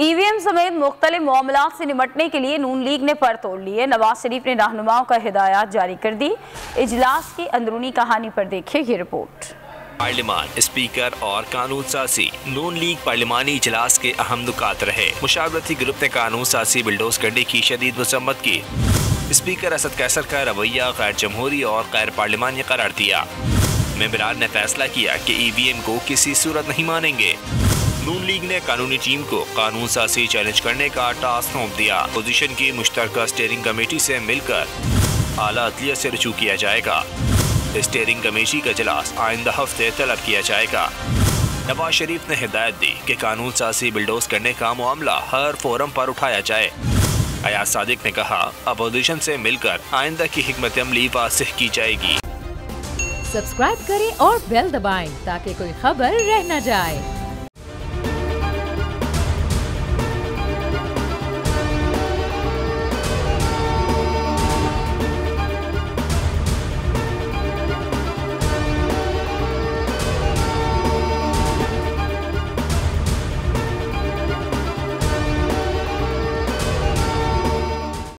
EVM समेत मुख्तलिफ मामलात से निपटने के लिए नून लीग ने पर तोड़ लिए। नवाज शरीफ ने रहनुमाओं को हिदायत जारी कर दी। इजलास की अंदरूनी कहानी पर देखिए ये रिपोर्ट। पार्लियामान, स्पीकर और कानून साजी। नून लीग पार्लिमानी इजलास के अहम नुकात रहे। मुशावरती ग्रुप ने कानून साजी बिल्डोज करने की शदीद मसम्मत की। स्पीकर असद कैसर का रवैया गैर जमहूरी और गैर पार्लिमानी करार दिया। मेंबरान ने फैसला किया कि ईवीएम को किसी सूरत नहीं मानेंगे। नून लीग ने कानूनी टीम को कानून साजी चैलेंज करने का टास्क सौंप दिया। अपोजिशन की मुश्तरका स्टीयरिंग कमेटी से मिलकर आला अदलिया से रुजू किया जाएगा। स्टीयरिंग कमेटी का इजलास आइंदा हफ्ते तलब किया जाएगा। नवाज शरीफ ने हिदायत दी कि कानून साजी बिल्डोज करने का मामला हर फोरम पर उठाया जाए। अयाज सादिक ने कहा, अपोजिशन से मिलकर आइंदा की हिकमत अमली वाज़ेह की जाएगी। सब्सक्राइब करें और बेल दबाएं ताकि कोई खबर रह न जाए।